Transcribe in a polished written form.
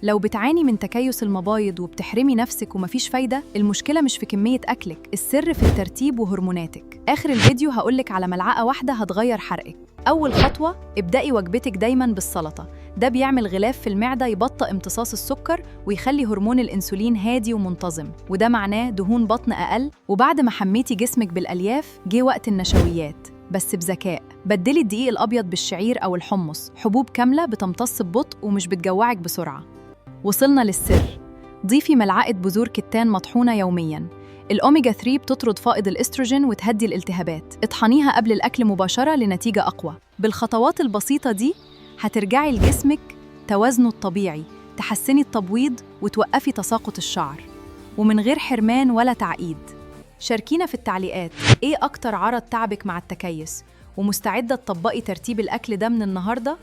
لو بتعاني من تكيس المبايض وبتحرمي نفسك ومفيش فايدة، المشكلة مش في كمية أكلك، السر في الترتيب وهرموناتك. آخر الفيديو هقولك على ملعقة واحدة هتغير حرقك. أول خطوة، ابدأي وجبتك دايماً بالسلطة، ده بيعمل غلاف في المعدة يبطئ امتصاص السكر ويخلي هرمون الأنسولين هادي ومنتظم، وده معناه دهون بطن أقل. وبعد ما حميتي جسمك بالألياف، جه وقت النشويات، بس بذكاء. بدلي الدقيق الأبيض بالشعير أو الحمص، حبوب كاملة بتمتص ببطء ومش بتجوعك بسرعة. وصلنا للسر، ضيفي ملعقة بذور كتان مطحونة يومياً. الأوميجا 3 بتطرد فائض الإستروجين وتهدي الالتهابات. اطحنيها قبل الأكل مباشرة لنتيجة أقوى. بالخطوات البسيطة دي هترجعي لجسمك توازنه الطبيعي، تحسني التبويض وتوقفي تساقط الشعر، ومن غير حرمان ولا تعقيد. شاركينا في التعليقات، إيه أكتر عرض تعبك مع التكيس؟ ومستعدة تطبقي ترتيب الأكل ده من النهاردة؟